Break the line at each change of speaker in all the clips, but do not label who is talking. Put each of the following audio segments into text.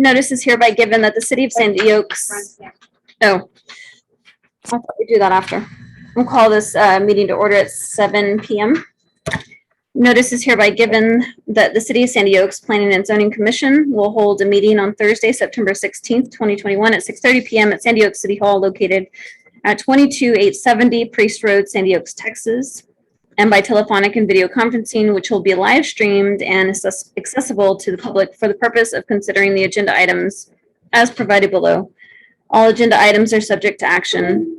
Notice is hereby given that the city of Sandy Oaks. Oh, I thought we'd do that after. We'll call this meeting to order at 7 p.m. Notice is hereby given that the City of Sandy Oaks Planning and Zoning Commission will hold a meeting on Thursday, September 16th, 2021 at 6:30 p.m. at Sandy Oaks City Hall located at 22870 Priest Road, Sandy Oaks, Texas, and by telephonic and video conferencing, which will be live streamed and accessible to the public for the purpose of considering the agenda items as provided below. All agenda items are subject to action.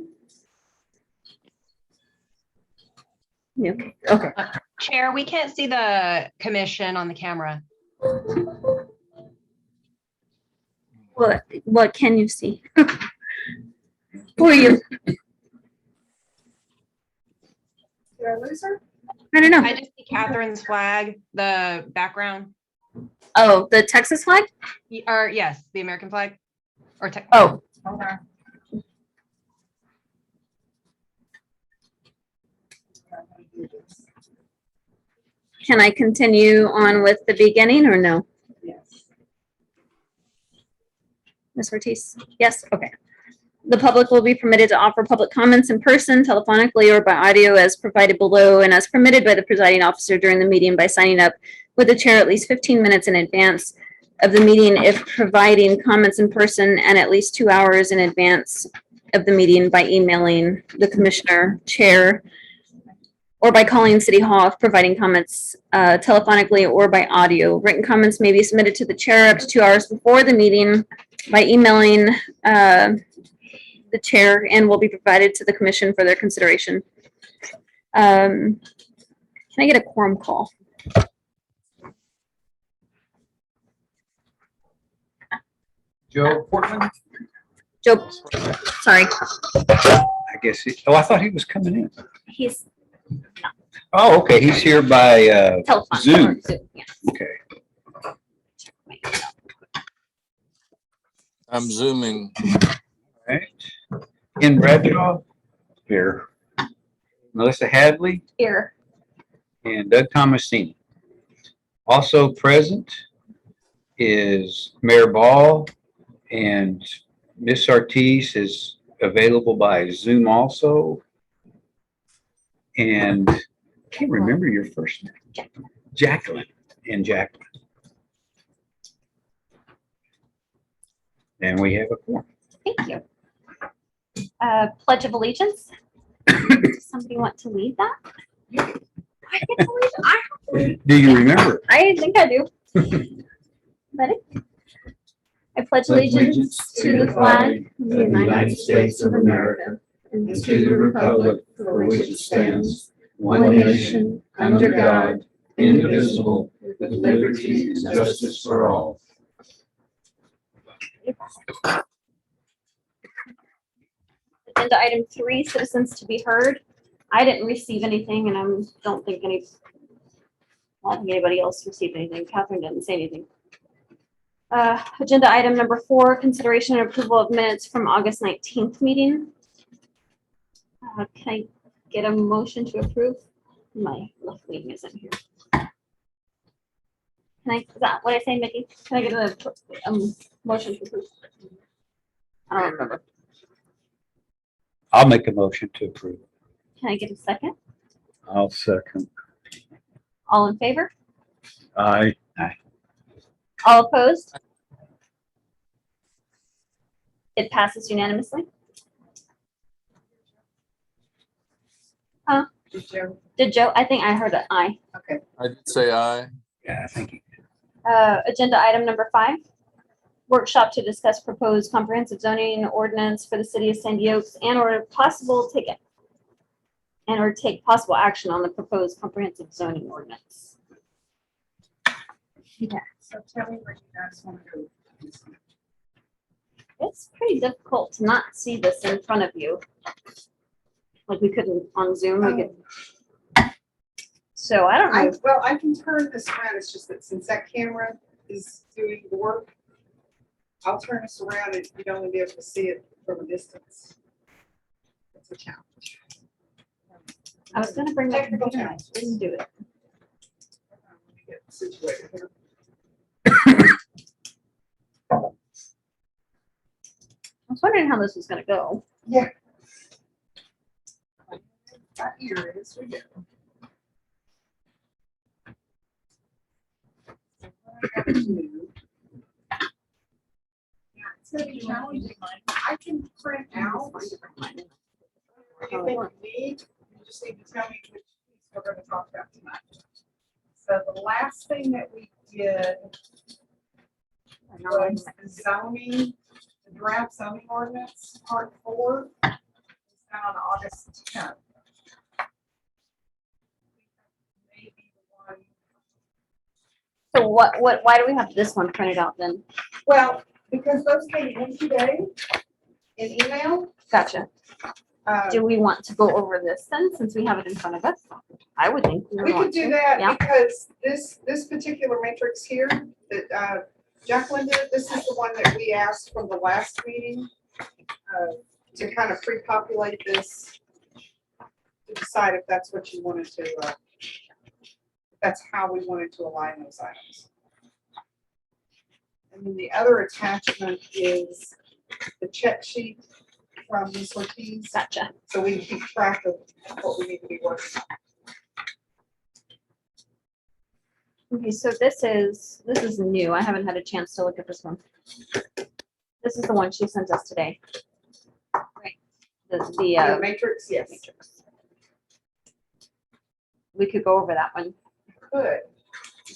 Okay. Okay.
Chair, we can't see the commission on the camera.
What can you see? Who are you?
You're a loser?
I don't know.
I just see Catherine's flag, the background,
Oh, the Texas flag?
or yes, the American flag. Or
Oh,
Hold on.
can I continue on with the beginning or no?
Yes.
Ms. Ortiz? Yes, okay. The public will be permitted to offer public comments in person, telephonically, or by audio as provided below and as permitted by the presiding officer during the meeting by signing up with the chair at least 15 minutes in advance of the meeting if providing comments in person and at least 2 hours in advance of the meeting by emailing the commissioner, chair, or by calling City Hall if providing comments telephonically or by audio. Written comments may be submitted to the chair up to 2 hours before the meeting by emailing the chair and will be provided to the commission for their consideration. Can I get a quorum call?
Joe Portman?
Joe, sorry,
I guess, I thought he was coming in.
he's
Oh, okay, he's here by,
telephone.
Zoom.
Yeah.
okay.
I'm zooming.
Right. Ken Bradshaw? Here. Melissa Hadley
Here.
and Doug Thomasini. Also present is Mayor Ball, and Miss Ortiz is available by Zoom also. And I can't remember your first name. Jacqueline. And Jacqueline. And we have a quorum.
Thank you. Pledge of Allegiance. Does somebody want to lead that? I get to lead it. I have to lead.
Do you remember?
I think I do. Ready? I pledge allegiance to the flag of the United States of America and to the republic for which it stands, one nation, under God, indivisible, with liberty and justice for all. Agenda item 3, citizens to be heard. I didn't receive anything and I don't think anybody else received anything. Catherine didn't say anything. Agenda item number 4, consideration and approval of minutes from August 19th meeting. Can I get a motion to approve? My left wing isn't here. Is that what I say, Mickey? Can I get a motion to approve? I don't remember.
I'll make a motion to approve.
Can I get a second?
I'll second.
All in favor?
Aye.
All opposed? It passes unanimously. Did Joe? I think I heard an aye.
Okay.
I did say aye.
Yeah, I think.
Agenda item number 5, workshop to discuss proposed comprehensive zoning ordinance for the city of Sandy Oaks and/or take possible action on the proposed comprehensive zoning ordinance. Yeah,
So tell me what you guys want to do.
it's pretty difficult to not see this in front of you. Like we couldn't on Zoom. We could. So I don't know.
Well, I can turn this around. It's just that since that camera is doing the work, I'll turn this around and you'd only be able to see it from a distance. It's a challenge.
I was gonna bring my
Technical
computer. I
challenges.
didn't do it.
Let me get situated here.
how this was gonna go.
Yeah. Here it is, we go. So what I gotta do- Yeah, it's gonna be challenging. I can print out. Anything you need, you just need to tell me which piece we're gonna talk about tonight. So the last thing that we did was the zoning, the draft zoning ordinance, part 4. It's done on August 10th. Maybe the one.
So why do we have this one printed out then?
Well, because those came in today in email.
Gotcha. Do we want to go over this then, since we have it in front of us? I would think.
We could
want
do
to.
that
Yeah.
because this particular matrix here that Jacqueline did, this is the one that we asked from the last meeting to kind of pre-populate this to decide if that's what you wanted to, if that's how we wanted to align those items. And then the other attachment is the check sheet from Ms. Ortiz,
Gotcha.
so we can keep track of what we need to be working on.
Okay, so this is new. I haven't had a chance to look at this one. This is the one she sent us today. Right. The
The matrix, yes.
matrix. We could go over that one
Good.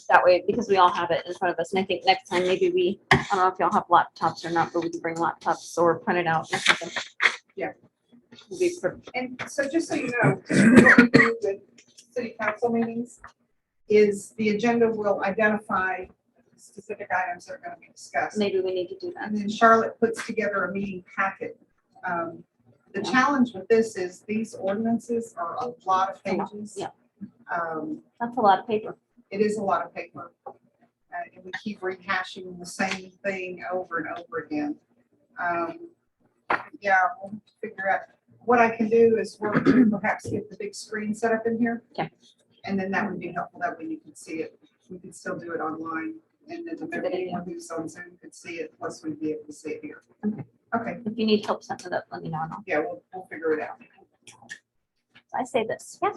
that way because we all have it in front of us. And I think next time maybe I don't know if y'all have laptops or not, but we can bring laptops or print it out or something.
Yeah.
Will be
And so just so you know, what we do with city council meetings is the agenda will identify specific items that are gonna be discussed.
maybe we need to do that.
And then Charlotte puts together a meeting packet. The challenge with this is these ordinances are a lot of pages.
Yeah.
It
That's a lot of paper.
is a lot of paper. And we keep rehashing the same thing over and over again. Yeah, we'll figure out, what I can do is work to perhaps get the big screen set up in here.
Okay.
And then that would be helpful, that way you can see it, we can still do it online, and then
That's a good idea.
anyone who's on Zoom could see it, plus we'd be able to see it here.
Okay.
Okay,
If you need help setting it up, let me know. And
yeah, we'll figure it out.
I say this. Yeah.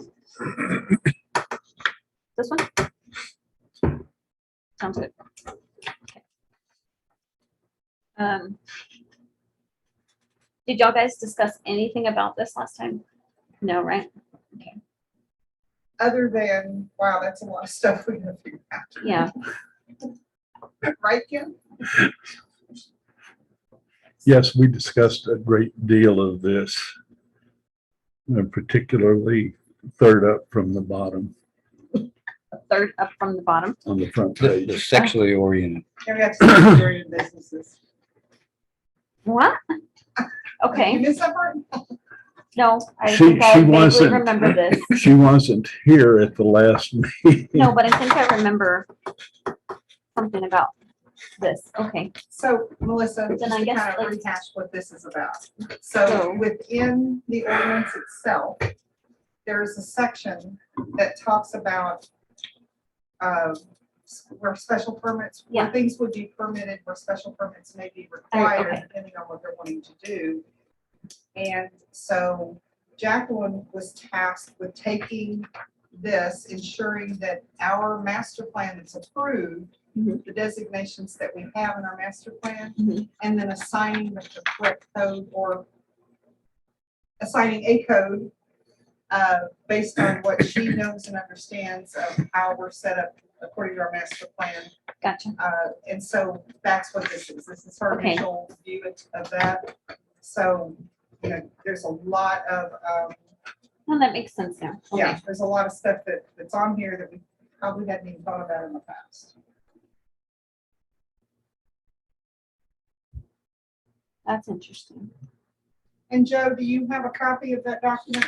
This one? Sounds good. Okay. Did y'all guys discuss anything about this last time? No, right? Okay.
Other than, wow, that's a lot of stuff we gotta figure out.
Yeah.
Right, Kim?
Yes, we discussed a great deal of this, and particularly third up from the bottom
A third up from the bottom.
on the front
The
page.
sexually oriented.
And we have some serious businesses.
What?
You
Okay.
missed that part?
No, I
She-
think I
she
vaguely
wasn't-
remember this.
She wasn't here at the last meeting.
No, but I think I remember something about this. Okay.
So Melissa,
Then
just
I
to
guess,
kind of
like-
rehash what this is about.
So-
So within the ordinance itself, there's a section that talks about where special permits, where
Yeah.
things would be permitted, where special permits may be
okay.
required, depending on what they're wanting to do. And so Jacqueline was tasked with taking this, ensuring that our master plan that's approved,
Mhm.
the designations that we have in our master plan,
Mhm.
and then assigning the correct code or assigning a code based on what she knows and understands of how we're set up according to our master plan.
Gotcha.
And so that's what this is. This is her
Okay.
initial view of that. So, you know, there's a lot of,
Well, that makes sense now. Okay.
yeah, there's a lot of stuff that's on here that we probably hadn't even thought about in the past.
That's interesting.
And Joe, do you have a copy of that document?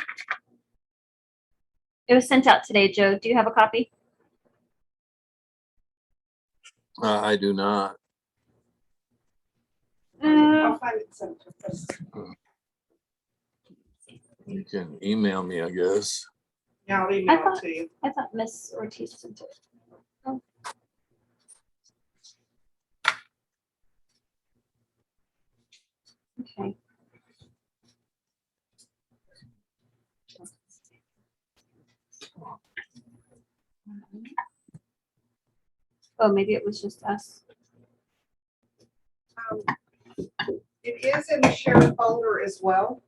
It was sent out today, Joe. Do you have a copy?
I do not.
I'll find it sent to us.
You can email me, I guess.
Yeah, I'll email it
thought-
to you.
I thought Miss Ortiz sent it. Oh. Okay. Oh, maybe it was just us.
It is in the share folder as well.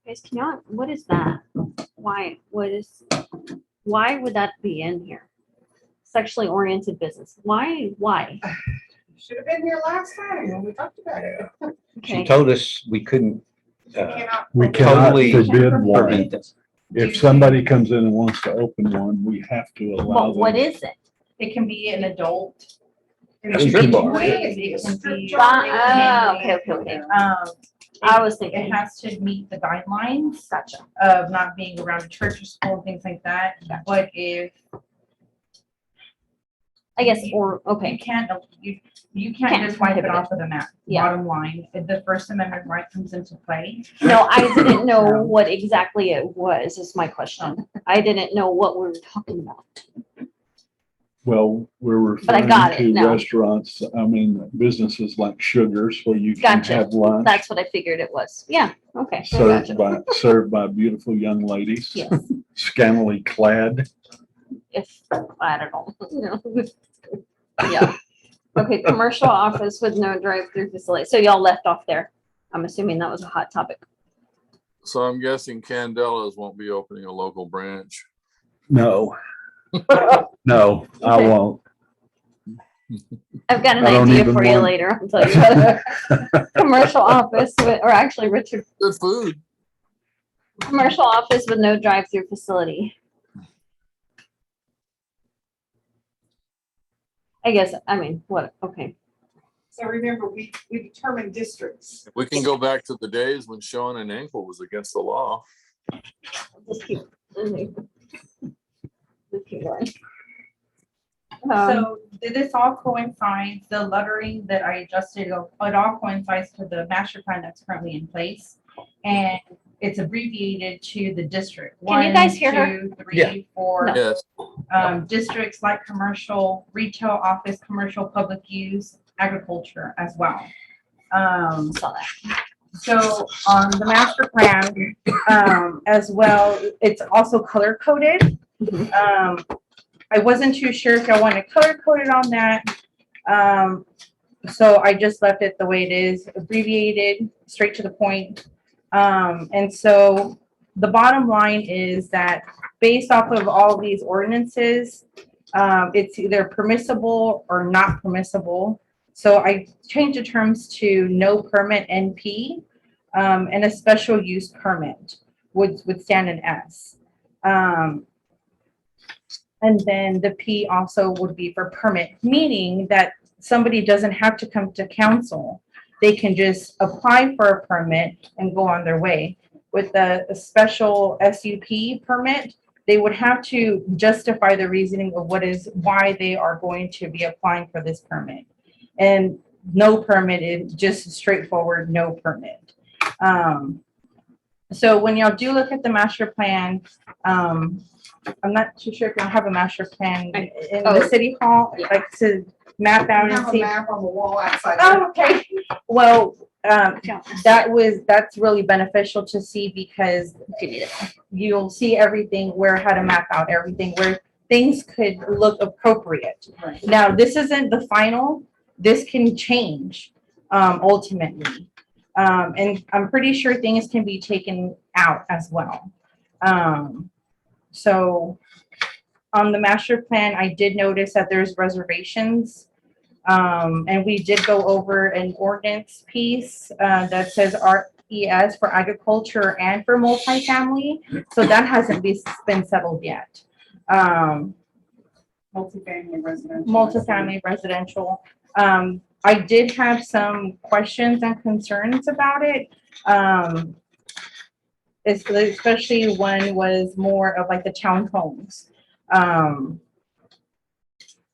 Guys, can y'all, what is that? Why why would that be in here? Sexually oriented business. Why?
Should have been here last time when we talked about it.
She
Okay,
told us we couldn't,
Cannot.
We cannot
Totally
forbid one.
prevent this.
If somebody comes in and wants to open one, we have to allow
but what
them.
is it?
It can be an adult.
A strip bar.
It can be.
Ah, okay. I was thinking.
It has to meet the guidelines
Gotcha.
of not being around church or school and things like that. But if
I guess, or,
you
okay,
can't, you
Can't
can't just wipe it
prohibit it.
off of the map.
Yeah.
Bottom line, if the First Amendment right comes into play.
no, I didn't know what exactly it was, is my question. I didn't know what we were talking about.
Well, we're
But I
referring
got it
to
now.
restaurants, I mean, businesses like Sugars where you can
Gotcha.
have lunch.
That's what I figured it was. Yeah, okay. I gotcha.
Served by beautiful young ladies,
Yes,
scantily clad.
if, I don't know. you know. Yeah. Okay, commercial office with no drive-through facility. So y'all left off there. I'm assuming that was a hot topic.
So I'm guessing Candelas won't be opening a local branch.
No. No, I
Okay.
won't.
I've got an
I don't
idea
even
for you
want-
later. I'll tell you. Commercial office with, or actually Richard,
Good food.
commercial office with no drive-through facility. I guess, I mean, what, okay.
So remember, we determined districts.
We can go back to the days when showing an ankle was against the law.
Just keep. Just keep going.
So this all coincides, the lettering that I adjusted, it all coincides to the master plan that's currently in place. And it's abbreviated to the district.
Can you guys hear her?
1, 2,
Yeah.
3, 4.
No.
Yes,
Districts like commercial, retail, office, commercial, public use, agriculture as well.
Saw that.
So on the master plan, as well, it's also color coded.
Mhm.
I wasn't too sure if I wanted color coded on that. So I just left it the way it is, abbreviated, straight to the point. And so the bottom line is that based off of all these ordinances, it's either permissible or not permissible. So I changed the terms to no permit NP, and a special use permit would stand an S. And then the P also would be for permit, meaning that somebody doesn't have to come to council. They can just apply for a permit and go on their way. With a special SUP permit, they would have to justify the reasoning of why they are going to be applying for this permit. And no permit is just straightforward, no permit. So when y'all do look at the master plan, I'm not too sure if y'all have a master plan in the city hall,
Yeah.
like to map out
We
and
have a
see.
map on the wall outside.
Oh, okay. Well,
Yeah.
that's really beneficial to see because
If you need it.
you'll see everything how to map out everything, where things could look appropriate.
Right.
Now, this isn't the final, this can change, ultimately. And I'm pretty sure things can be taken out as well. So on the master plan, I did notice that there's reservations. And we did go over an ordinance piece, that says RES for agriculture and for multifamily. So that hasn't been settled yet.
Multifamily residential.
Multifamily residential. I did have some questions and concerns about it. Especially one was more of like the townhomes.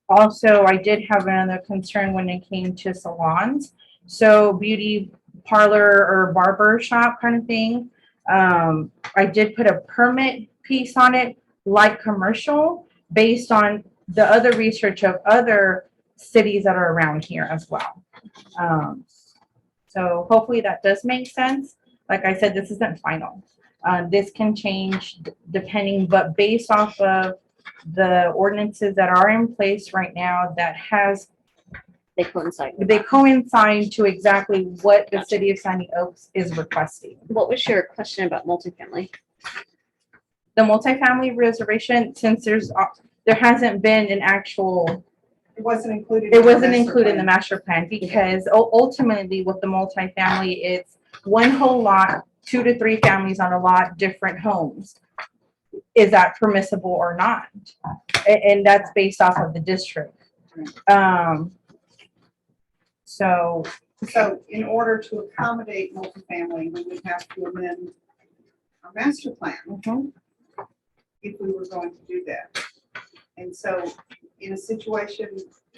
Also, I did have another concern when it came to salons. So beauty parlor or barber shop kind of thing. I did put a permit piece on it, like commercial, based on the other research of other cities that are around here as well. So hopefully that does make sense. Like I said, this isn't final. This can change depending, but based off of the ordinances that are in place right now that has,
They coincide.
they coincide to exactly what the city of Sunny Oaks is requesting.
What was your question about multifamily?
The multifamily reservation, since there hasn't been an actual,
It wasn't included.
it
in the
wasn't
master
included in the
plan.
master plan because ultimately with the multifamily, it's one whole lot, 2 to 3 families on a lot, different homes. Is that permissible or not? And that's based off of the district. So,
So in order to accommodate multifamily, we would have to amend our master plan if we were going to do that. And so in a situation,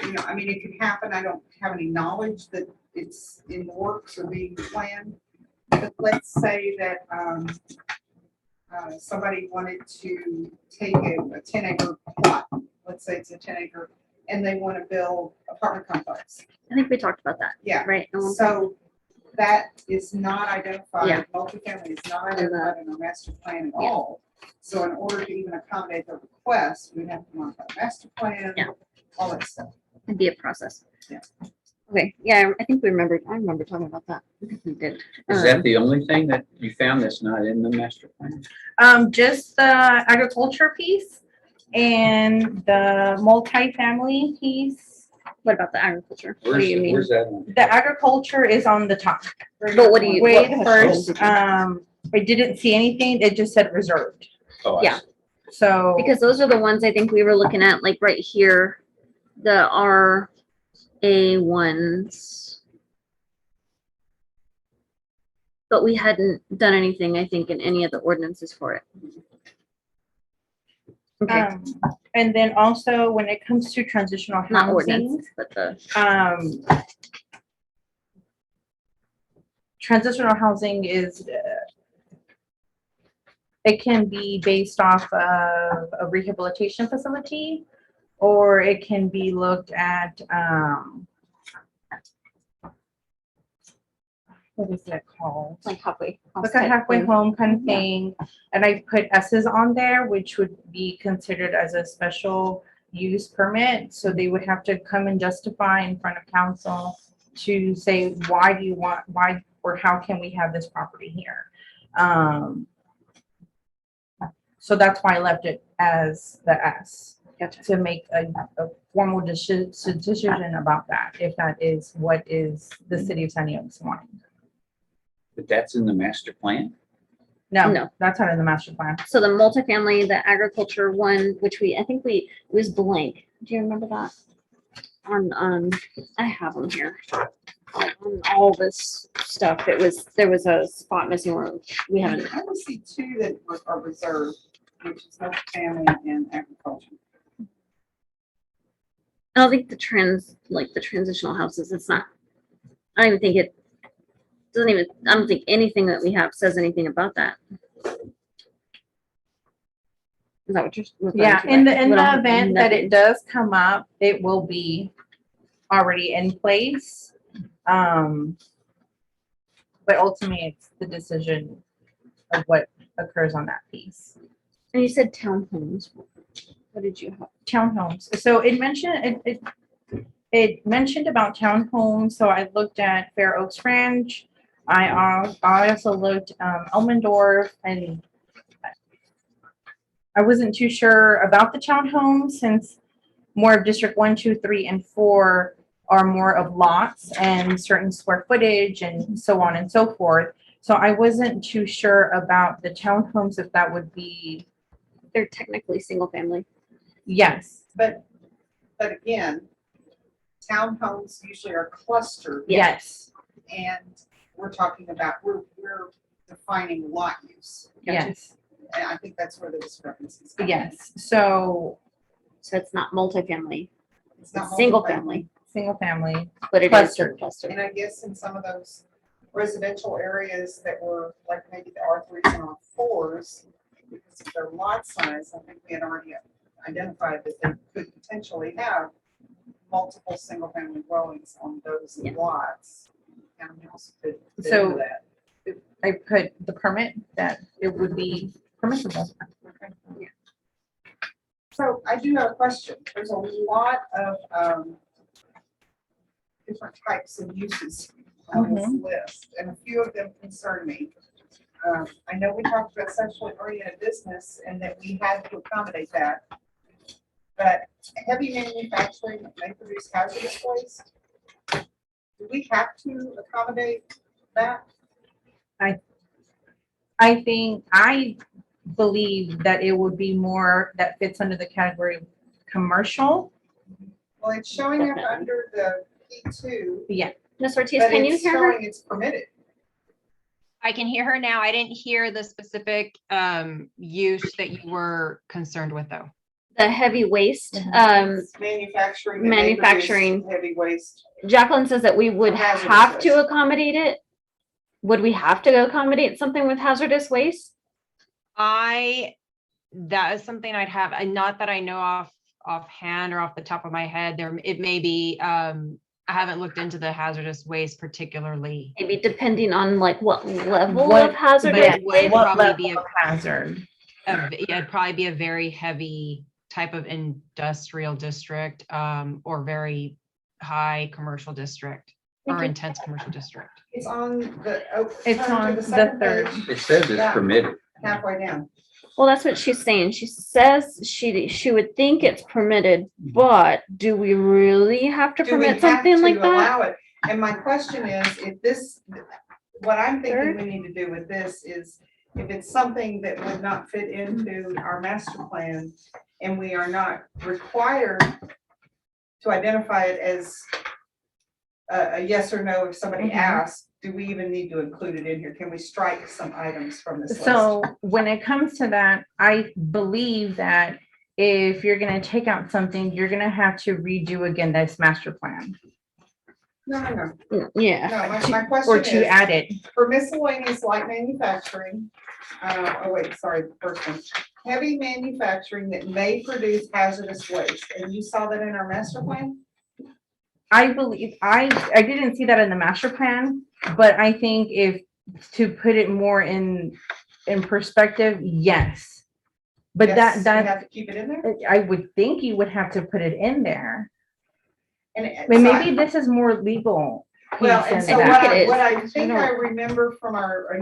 I mean, it could happen. I don't have any knowledge that it's in the works or being planned. But let's say that somebody wanted to take a 10-acre plot, let's say it's a 10-acre, and they want to build apartment complex.
I think we talked about that,
Yeah,
right? at one point?
so that is not identified,
Yeah.
multifamily is not identified in our master plan at all. So in order to even accommodate the request, we'd have to modify the master plan,
Yeah.
all that stuff.
It'd be a process.
Yeah.
Okay, yeah, I think I remember talking about that. I think we did.
Is that the only thing that you found that's not in the master plan?
just the agriculture piece and the multifamily piece.
What about the agriculture? What do you mean?
Where's that on?
The agriculture is on the top.
But what do you?
Way
what
first,
question did you-
I didn't see anything. It just said reserved.
Oh, I
Yeah.
see.
So.
Because those are the ones I think we were looking at, like right here, the RA ones. But we hadn't done anything, I think, in any of the ordinances for it. Okay,
And then also when it comes to transitional
not
housing,
ordinances, but the,
transitional housing is, it can be based off of a rehabilitation facility, or it can be looked at, what is it called?
like halfway.
Like a halfway home kind of thing. And I put S's on there, which would be considered as a special use permit. So they would have to come and justify in front of council to say, why do you want, why, or how can we have this property here? So that's why I left it as the S.
Gotcha.
To make a formal decision about that, if that is what is the city of Sunny Oaks wanting.
But that's in the master plan?
No,
No.
that's not in the master plan.
So the multifamily, the agriculture one, which I think it was blank. Do you remember that? I have them here. Like on all this stuff, there was a spot missing where we haven't.
I would see 2 that are reserved, which is multifamily and agriculture.
I don't think the transitional houses, it's not, I don't even think it doesn't even, I don't think anything that we have says anything about that. Is that what you're? referring
Yeah,
to,
in
right?
the
We don't have
event that
nothing.
it does come up, it will be already in place. But ultimately, it's the decision of what occurs on that piece.
And you said townhomes. What did you have?
Townhomes. So it mentioned it mentioned about townhomes. So I looked at Fair Oaks Ranch. I also looked Elmendorf, and I wasn't too sure about the townhomes since more of District 1, 2, 3, and 4 are more of lots and certain square footage and so on and so forth. So I wasn't too sure about the townhomes, if that would be,
They're technically single family.
yes,
But again, townhomes usually are clustered.
yes,
And we're talking about, we're defining lot use.
yes,
And I think that's where the discrepancies come in.
yes. So
So it's not multifamily,
It's not
it's single
multifamily.
family,
single family,
but it is
Clustered.
clustered.
And I guess in some of those residential areas that were like maybe the R3s and R4s, because of their lot size, I think we had already identified that they could potentially have multiple single-family dwellings on those
Yeah.
lots. Townhouse could fit
So-
into that.
I put the permit that it would be permissible.
So I do have a question. There's a lot of different types of uses on this list, and a few of them concern me. I know we talked about sexually oriented business and that we had to accommodate that. But heavy manufacturing may produce hazardous waste. Do we have to accommodate that?
I think, I believe that it would be more that fits under the category of commercial.
Well, it's showing up
Definitely.
under the P2,
Yeah,
Ms. Ortiz,
but
can you
it's
hear her?
showing it's permitted.
I can hear her now. I didn't hear the specific use that you were concerned with though.
The heavy waste,
Manufacturing. that may produce
Manufacturing.
Heavy waste.
Jacqueline says that we would
Hazardous
have to
waste.
accommodate it. Would we have to accommodate something with hazardous waste?
That is something I'd have, and not that I know offhand or off the top of my head, it may be, I haven't looked into the hazardous waste particularly.
Maybe depending on like what level
What-
of hazardous
But it would
waste.
what
probably be
level of hazard?
yeah, it'd probably be a very heavy type of industrial district, or very high commercial district
Thank
or
you.
intense commercial district.
It's on the, oh,
It's
turn to
on
the
the
second
third.
page,
It says it's
Yeah.
permitted.
halfway down.
Well, that's what she's saying. She says she would think it's permitted, but do we really have to
Do we
permit
have
something
to
like that?
allow it? And my question is, if this, what I'm thinking
Third?
we need to do with this is, if it's something that would not fit into our master plan, and we are not required to identify it as a yes or no if somebody
Mhm.
asks, do we even need to include it in here? Can we strike some items from this list?
So when it comes to that, I believe that if you're gonna take out something, you're gonna have to redo again this master plan.
No.
Yeah,
No, my
Or
question
to
is,
add it.
for miscellaneous light manufacturing, oh wait, sorry, the first one. Heavy manufacturing that may produce hazardous waste, and you saw that in our master plan?
I believe, I didn't see that in the master plan, but I think if, to put it more in perspective, yes. But
Yes,
that,
we have to keep it in there?
I would think you would have to put it in there.
And
And maybe this is more legal.
Well,
piece
and
in
so
think
what
that.
it
I,
is.
what I think
don't-
I remember from our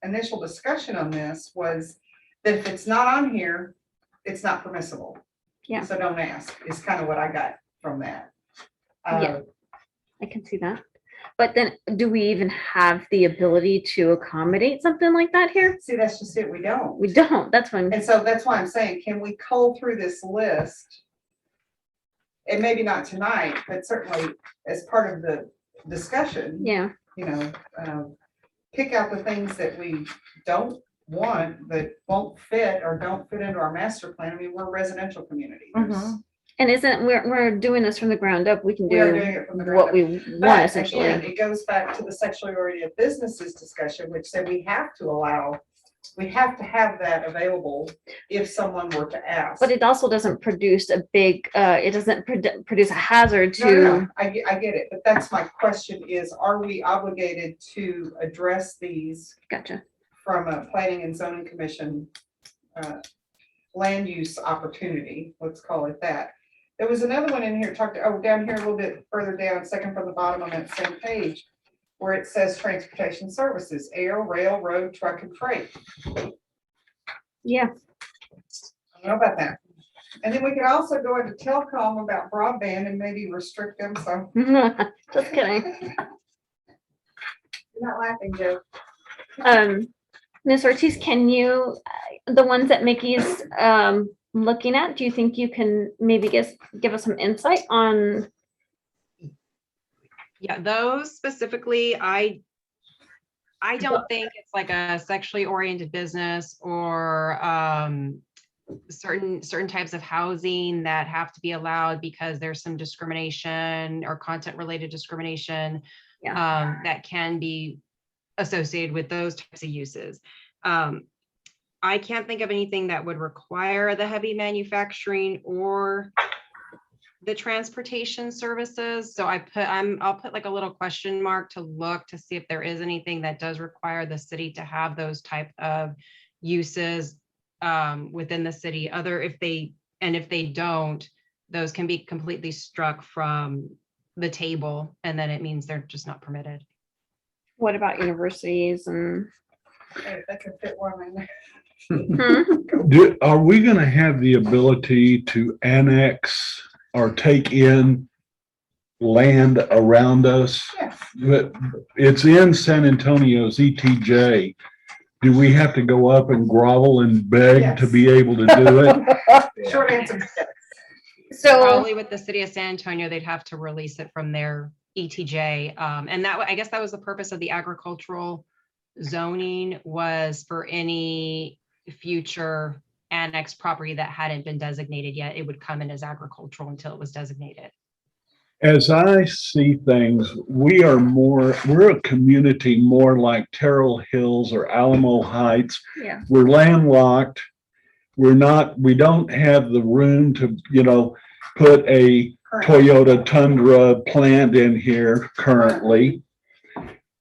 initial discussion on this was that if it's not on here, it's not permissible.
Yeah.
So don't ask, is kind of what I got from that.
Yeah. I can see that. But then do we even have the ability to accommodate something like that here?
See, that's just it, we don't.
We don't. That's when,
And so that's why I'm saying, can we cull through this list? And maybe not tonight, but certainly as part of the discussion,
yeah.
you know, pick out the things that we don't want, that won't fit or don't fit into our master plan. I mean, we're a residential community. There's-
Mhm.
And we're doing this from the ground up. We can
We are
do
doing it from the ground
what
up.
we want
But
essentially.
again, it goes back to the sexually oriented businesses discussion, which said we have to allow, we have to have that available if someone were to ask.
But it also doesn't produce a big, it doesn't produce a hazard
No, no,
to,
no, I get it, but that's my question is, are we obligated to address these
gotcha.
from a planning and zoning commission land use opportunity, let's call it that. There was another one in here, down here a little bit further down, second from the bottom on that same page, where it says transportation services, air, rail, road, truck, and freight.
Yeah.
I don't know about that. And then we could also go into telecom about broadband and maybe restrict them, so
Just kidding.
you're not laughing, Joe.
Ms. Ortiz, can you, the ones that Mickey's looking at, do you think you can maybe give us some insight on?
Yeah, those specifically, I don't think it's like a sexually oriented business or certain types of housing that have to be allowed because there's some discrimination or content related discrimination that can be associated with those types of uses. I can't think of anything that would require the heavy manufacturing or the transportation services. So I'll put like a little question mark to look to see if there is anything that does require the city to have those type of uses within the city. If they don't, those can be completely struck from the table, and then it means they're just not permitted.
What about universities and?
That could fit one in there.
Are we gonna have the ability to annex or take in land around us?
Yes.
But it's in San Antonio's ETJ. Do we have to go up and grovel and beg to
Yes.
be able to do it?
Short answer, yes.
So,
Probably with the city of San Antonio, they'd have to release it from their ETJ. And I guess that was the purpose of the agricultural zoning, was for any future annexed property that hadn't been designated yet, it would come in as agricultural until it was designated.
As I see things, we're a community more like Terrell Hills or Alamo Heights.
yeah,
We're landlocked. We don't have the room to, put a Toyota Tundra plant in here currently.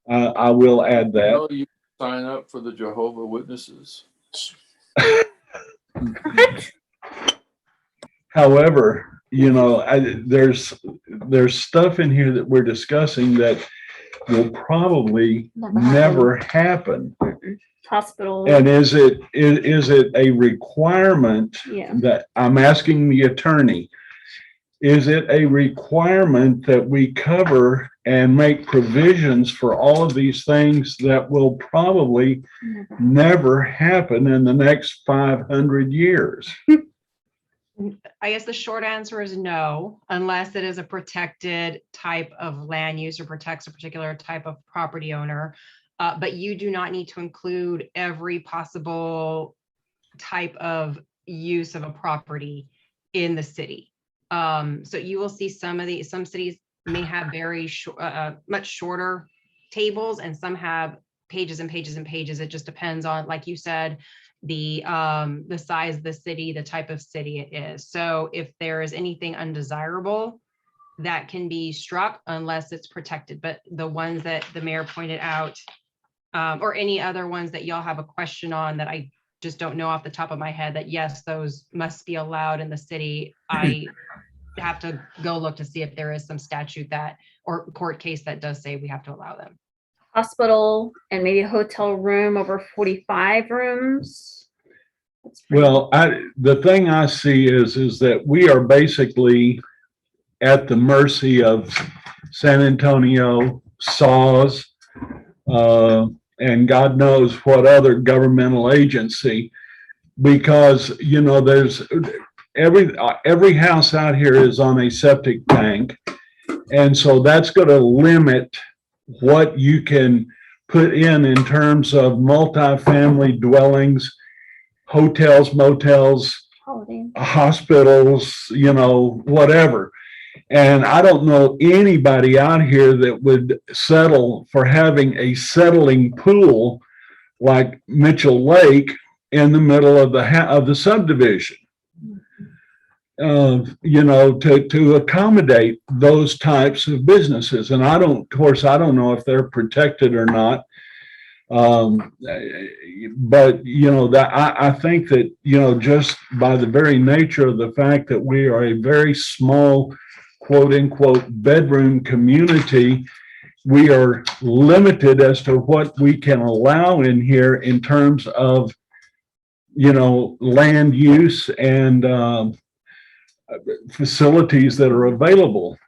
I will add that.
No, you sign up for the Jehovah Witnesses.
However, there's stuff in here that we're discussing that will probably never happen.
hospital,
And is it a requirement
yeah,
that I'm asking the attorney? Is it a requirement that we cover and make provisions for all of these things that will probably
never.
never happen in the next 500 years?
I guess the short answer is no, unless it is a protected type of land use or protects a particular type of property owner. But you do not need to include every possible type of use of a property in the city. So you will see some cities may have very much shorter tables, and some have pages and pages and pages. It just depends on, like you said, the size of the city, the type of city it is. So if there is anything undesirable, that can be struck unless it's protected. But the ones that the mayor pointed out, or any other ones that y'all have a question on that I just don't know off the top of my head, that yes, those must be allowed in the city, I have to go look to see if there is some statute that, or court case that does say we have to allow them.
Hospital and maybe a hotel room over 45 rooms. That's pretty-
Well, the thing I see is that we are basically at the mercy of San Antonio, SAWS, and God knows what other governmental agency, because, there's every house out here is on a septic tank. And so that's going to limit what you can put in terms of multifamily dwellings, hotels, motels,
Holiday.
hospitals, whatever. And I don't know anybody out here that would settle for having a settling pool like Mitchell Lake in the middle of the subdivision. To accommodate those types of businesses. And I don't know if they're protected or not. But I think that, just by the very nature of the fact that we are a very small, quote unquote, bedroom community, we are limited as to what we can allow in here in terms of, land use and, facilities that are available.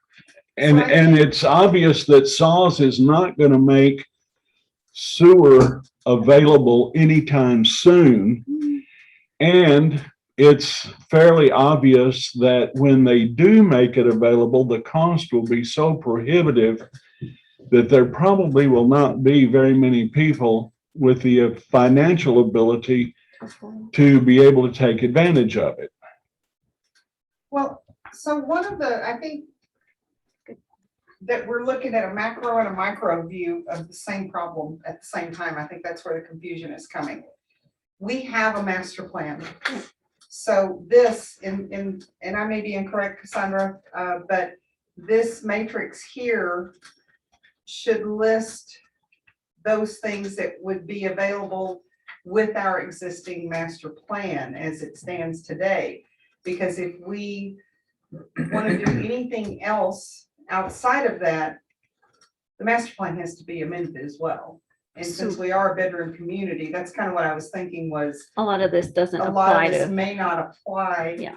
And it's obvious that SAWS is not going to make sewer available anytime soon. And it's fairly obvious that when they do make it available, the cost will be so prohibitive that there probably will not be very many people with the financial ability to be able to take advantage of it.
Well, so I think that we're looking at a macro and a micro view of the same problem at the same time. I think that's where the confusion is coming. We have a master plan. So this, and I may be incorrect, Cassandra, but this matrix here should list those things that would be available with our existing master plan as it stands today. Because if we want to do anything else outside of that, the master plan has to be amended as well. And since we are a bedroom community, that's kind of what I was thinking was,
A lot of this doesn't
a lot
apply
of this
to,
may not apply
Yeah.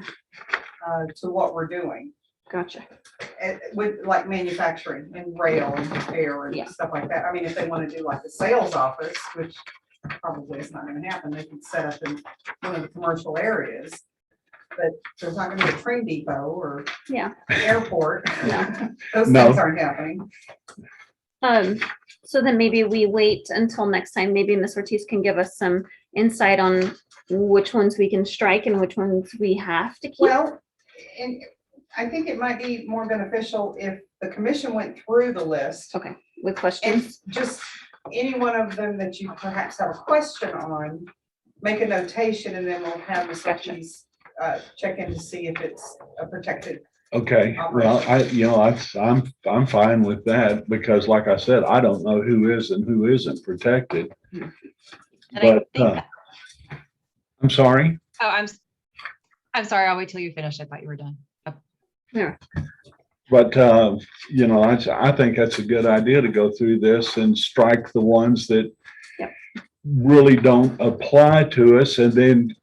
To what we're doing.
gotcha.
With like manufacturing and rail and repair
Yeah.
and stuff like that. I mean, if they want to do like the sales office, which probably is not gonna happen, they can set up in one of the commercial areas. But there's not gonna be a train depot or
Yeah.
airport.
No.
Those
No.
things aren't happening.
So then maybe we wait until next time. Maybe Ms. Ortiz can give us some insight on which ones we can strike and which ones we have to keep.
Well, and I think it might be more beneficial if the commission went through the list.
Okay, with
And
questions.
just any one of them that you perhaps have a question on, make a notation and then we'll have Ms.
Gotcha.
Ortiz check in to see if it's a protected.
Okay, well, I'm fine with that because like I said, I don't know who is and who isn't protected.
And I
But,
think,
I'm sorry,
oh, I'm sorry, I'll wait till you finish. I thought you were done.
but, I think that's a good idea to go through this and strike the ones that
Yep.
really don't apply to us. And then,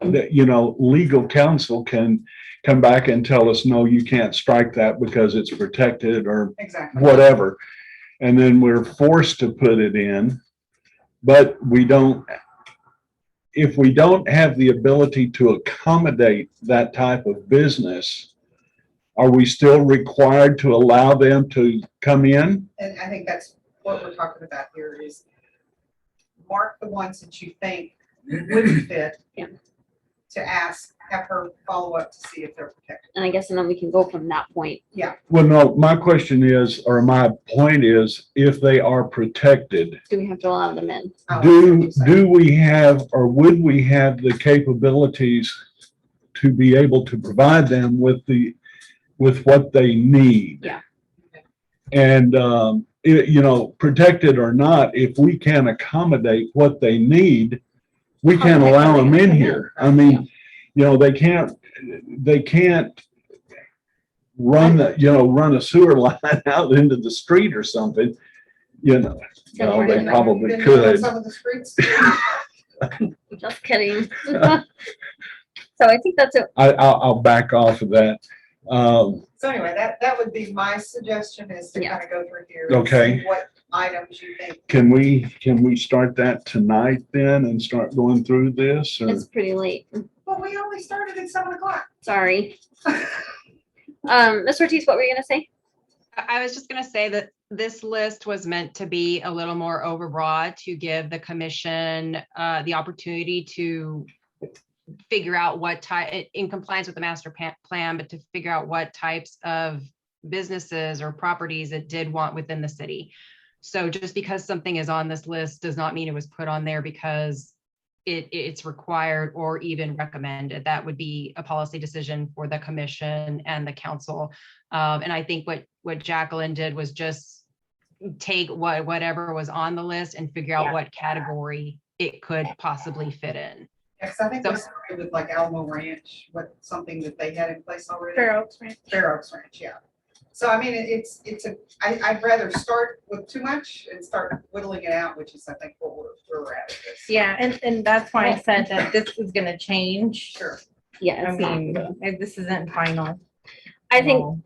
legal counsel can come back and tell us, no, you can't strike that because it's protected or
Exactly.
whatever. And then we're forced to put it in, but if we don't have the ability to accommodate that type of business, are we still required to allow them to come in?
And I think that's what we're talking about here is mark the ones that you think wouldn't fit.
Yeah.
To ask, have her follow up to see if they're protected.
And I guess, and then we can go from that point.
Well, no, my question is, or my point is, if they are protected,
Do we have to allow them in?
Oh, I see what
do
you're saying.
we have, or would we have the capabilities to be able to provide them with what they need?
Yeah.
And, protected or not, if we can accommodate what they need, we can
Okay,
allow them in
okay.
here. I mean, they can't run a sewer line out into the street or something, no, they probably
Been doing
could.
Some of the streets.
Just kidding. So I think that's it.
I'll back off of that.
So anyway, that would be my suggestion is to
Yeah.
kind of go through here. and
Okay.
see what items you think.
Can we start that tonight then and start going through this? Or
It's pretty late.
Well, we only started at 7:00.
Sorry. Ms. Ortiz, what were you gonna say?
I was just gonna say that this list was meant to be a little more overbroad to give the commission the opportunity to figure out what type, in compliance with the master plan, but to figure out what types of businesses or properties it did want within the city. So just because something is on this list does not mean it was put on there because it's required or even recommended. That would be a policy decision for the commission and the council. And I think what Jacqueline did was just take whatever was on the list and figure out
Yeah.
what category it could possibly fit in.
Yes, I think
So-
we started with like Alamo Ranch, something that they had in place already.
Fair Oaks Ranch.
Fair Oaks Ranch, yeah. So I mean, I'd rather start with too much and start whittling it out, which is I think what we're at with this.
Yeah, and that's why I said that this was gonna change.
Sure.
Yeah,
I
it's not
mean,
good.
this isn't final.
I think,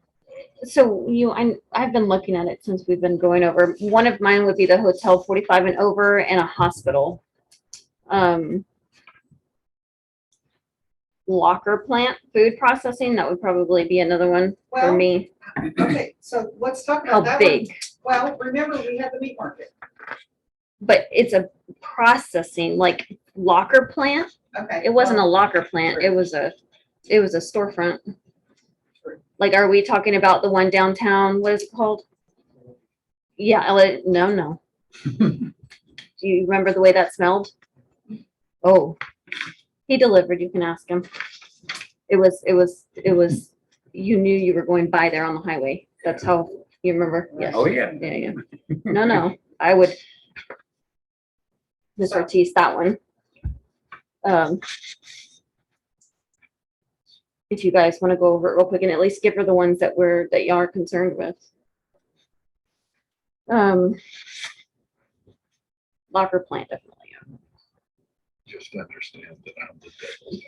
so I've been looking at it since we've been going over. One of mine would be the hotel 45 and over and a hospital. Locker plant, food processing, that would probably be another one for
Well,
me.
Okay, so let's talk
How
about that one.
big?
Well, remember, we had the meat market.
But it's a processing, like locker plant.
Okay.
It wasn't a
well,
locker plant. It was a storefront. Like, are we talking about the one downtown? What is it called? Yeah, no. Do you remember the way that smelled? Oh, he delivered. You can ask him. It was, you knew you were going by there on the highway. That's how, you remember? Yes.
Oh, yeah.
Yeah, yeah. No, I would. Ms. Ortiz, that one. If you guys want to go over it real quick and at least give her the ones that y'all are concerned with. Locker plant, definitely.
Just understand that I'm the devil's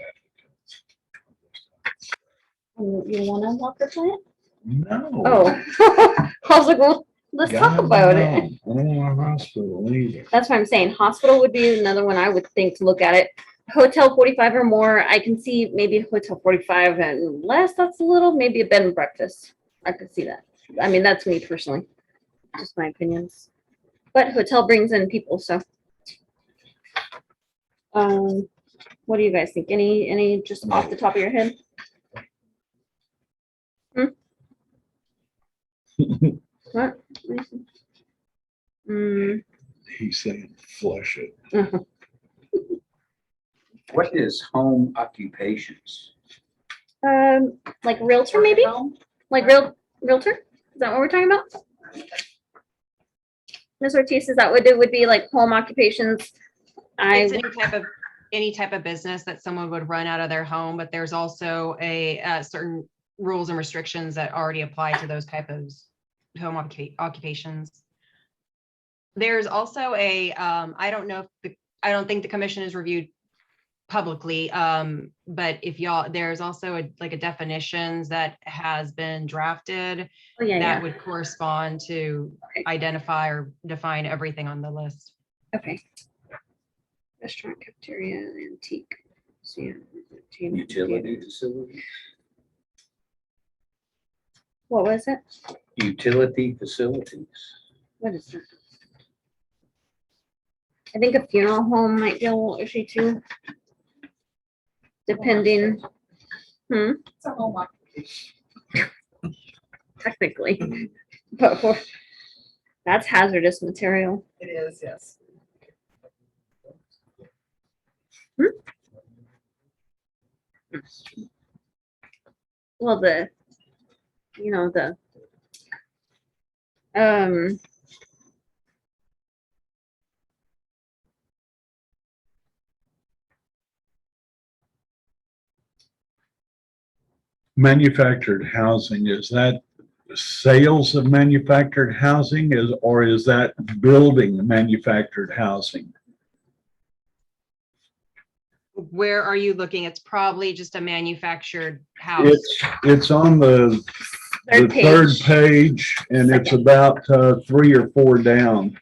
You want a locker plant?
advocate. No.
Oh. I was like, well, let's talk
God,
about
no.
it.
I don't want a hospital either.
That's what I'm saying. Hospital would be another one I would think to look at it. Hotel 45 or more, I can see maybe Hotel 45 and less, that's a little, maybe a bed and breakfast. I could see that. I mean, that's me personally, just my opinions. But hotel brings in people, so. What do you guys think? Any just off the top of your head? What?
He's saying flush it.
What is home occupations?
Like realtor maybe? Like realtor? Is that what we're talking about? Ms. Ortiz, is that what it would be, like home occupations?
It's any type of business that someone would run out of their home, but there's also a certain rules and restrictions that already apply to those type of home occupations. There's also I don't think the commission has reviewed publicly, but there's also a definitions that has been drafted
Oh, yeah,
that
yeah.
would correspond to identify or define everything on the list.
Okay. Restaurant, cafeteria, antique.
Utility facilities?
What was it?
Utility facilities.
What is that? I think a funeral home might be a little issue too. Depending,
It's a home occupation.
technically, but that's hazardous material.
It is, yes.
Well, um,
Manufactured housing, is that sales of manufactured housing or is that building manufactured housing?
Where are you looking? It's probably just a manufactured house.
It's on the
third
third
page.
page and it's
Second.
about 3 or 4 down.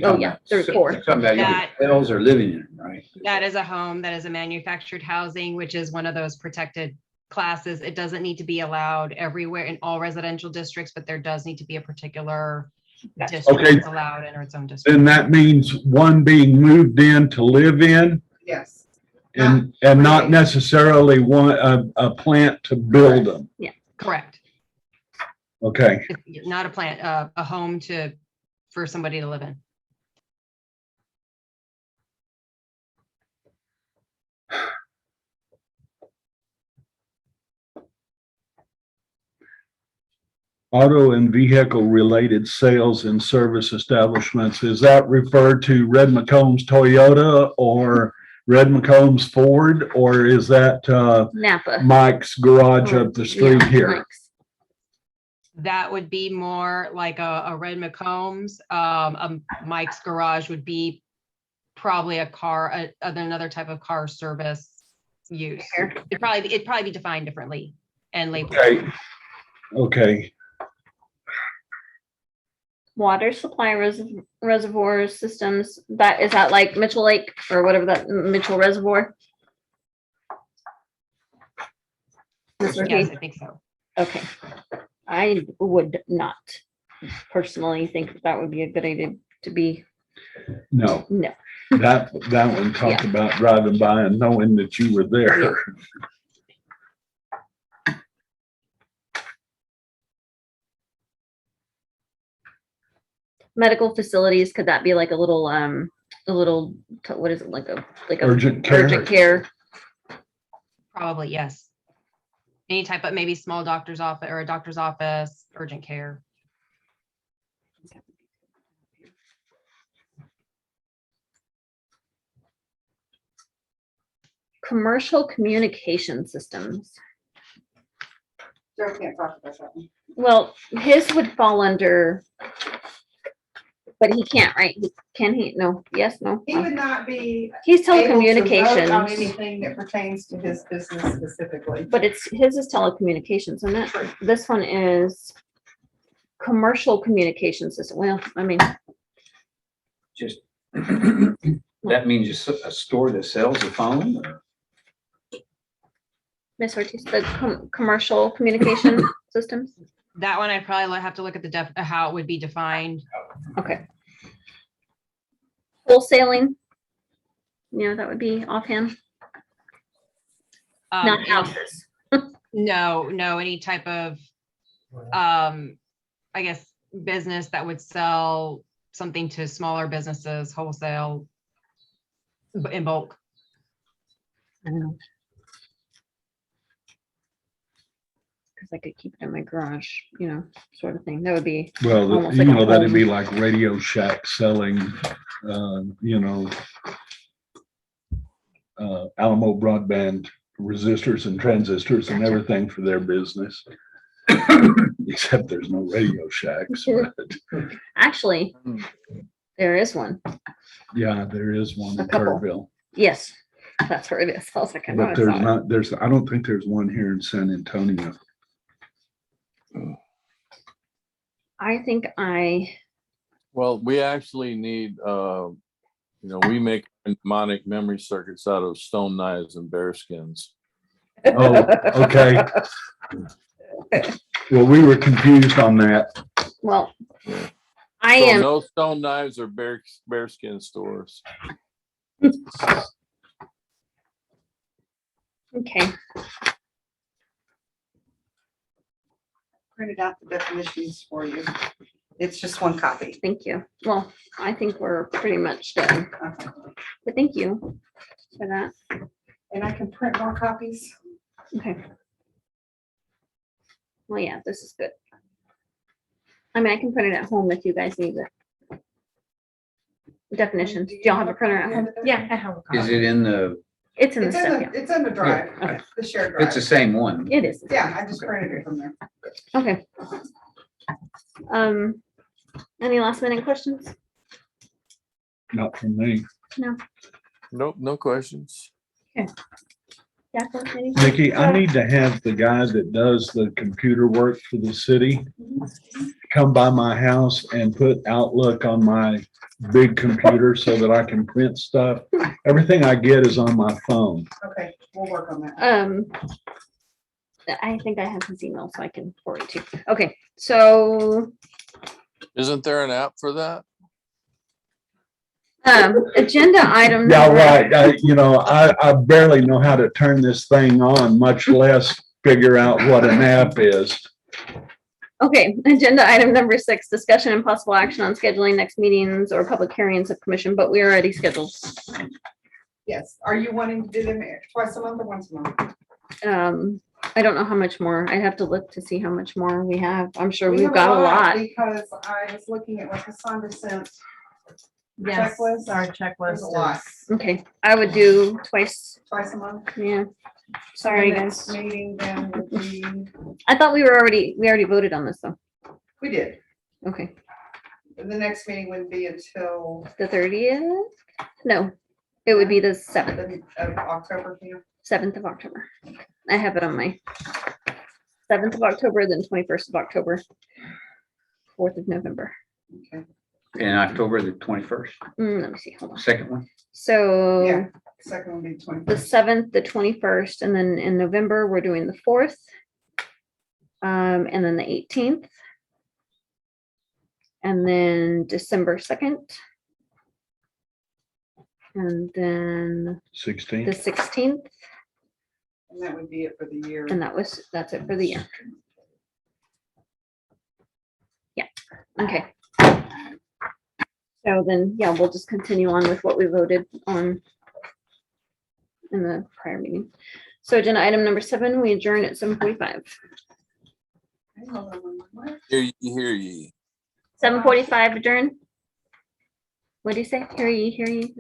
Oh, yeah, third, fourth.
You're talking about
That-
hotels or living in them, right?
That is a home, that is a manufactured housing, which is one of those protected classes. It doesn't need to be allowed everywhere in all residential districts, but there does need to be a particular
Gotcha.
district
Okay.
that's allowed in its own district.
Then that means one being moved in to live in
Yes.
and not necessarily a plant to build them.
Correct.
Okay.
It's not a plant, a home for somebody to live in.
Auto and vehicle related sales and service establishments, is that referred to Red McCombs Toyota or Red McCombs Ford? Or is that
Napa.
Mike's garage up the street
Yeah,
here?
Mike's.
That would be more like a Red McCombs. Mike's Garage would be probably another type of car service use.
Fair.
It'd probably be defined differently and labeled.
Okay.
Water supply reservoir systems, is that like Mitchell Lake or whatever that Mitchell Reservoir? Ms. Ortiz?
Yes, I think so.
Okay. I would not personally think that would be a good idea to be,
No,
no.
that one talked about driving by and knowing that you were there.
Medical facilities, could that be like a little, what is it, like a
Urgent care.
urgent care?
Probably, yes. Any type of maybe small doctor's office or a doctor's office, urgent care.
Commercial communication systems.
Joe can't talk about that one.
Well, his would fall under, but he can't, right? Can he? No, yes, no.
He would not be
He's
able to vote on
telecommunications,
anything that pertains to his business specifically.
but his is telecommunications, isn't it? This one is commercial communication system. Well, I mean,
Just, that means just a store that sells a phone? Or-
Miss Ortiz, the commercial communication systems.
That one I'd probably have to look at the how it would be defined.
Okay. Wholesaling. You know, that would be offhand, not
Any-
houses.
No, any type of, I guess, business that would sell something to smaller businesses, wholesale in bulk.
I don't know. Cause I could keep it in my garage, you know, sort of thing. That would be,
Well,
Almost
you
like a
know, that'd be
home.
like Radio Shack selling, you know, Alamo broadband resistors and transistors and everything for their business. Except there's no Radio Shacks, but
actually,
Hmm.
there is one.
yeah, there is one
A
in
couple.
Kerrville.
Yes, that's where it is. I was like, I know I
But there's
saw it.
not, I don't think there's one here in San Antonio.
I think
Well, we actually need, we make mnemonic memory circuits out of stone knives and bear skins.
Oh, okay. Well, we were confused on that.
well, I
So
am,
no stone knives or bear skin stores.
okay,
Printed out the definitions for you. It's just one copy.
thank you. Well, I think we're pretty much done,
Okay.
but thank you for that.
And I can print more copies.
Okay. Well, yeah, this is good. I mean, I can print it at home if you guys need it. Definitions. Do y'all have a printer at home?
Yeah, I have a
Is
copy.
it in the,
It's in the
It's in
stuff,
the,
yeah.
it's in the drive,
Okay.
the shared
it's the
drive.
same one?
It is.
Yeah, I just printed it from there.
Okay. Any last minute questions?
Not from me.
Nope, no questions.
Jacqueline, anything?
Nikki, I need to have the guy that does the computer work for the city come by my house and put Outlook on my big computer so that I can print stuff. Everything I get is on my phone.
Okay, we'll work on that.
I think I have his email, so I can forward it to you. Okay, so,
Isn't there an app for that?
agenda item.
Yeah,
number-
right. I barely know how to turn this thing on, much less figure out what an app is.
Okay, agenda item number 6, discussion and possible action on scheduling next meetings or public hearings of commission, but we already scheduled.
Yes, are you wanting to do them twice a month or once a month?
I don't know how much more. I'd have to look to see how much more we have. I'm sure
We
we've
have
got a lot.
Because I was looking at what Cassandra sent.
Yes,
Checklist.
our
There's
checklist
a lot.
is.
Okay, I would do twice.
Twice a month.
Yeah.
So
Sorry,
the next
guys.
Meeting then would be,
I thought we already voted on this though.
we did.
Okay,
The next meeting wouldn't be until
the 30th? No, it would be the 7th,
of October. Yeah.
7th of October. I have it on my 7th of October, then 21st of October, 4th of November.
Okay.
In October the 21st,
Let me see, hold on.
second one?
So
Yeah. Second would be 20.
the 7th, the 21st, and then in November, we're doing the 4th. And then the 18th. And then December 2nd. And then
16.
the 16th,
And that would be it for the year.
and that's it for the year. Yeah, okay. So then, yeah, we'll just continue on with what we voted on in the prior meeting. So agenda item number 7, we adjourn at 7:45.
Hear ye.
7:45 adjourn. What do you say? Hear ye, hear ye.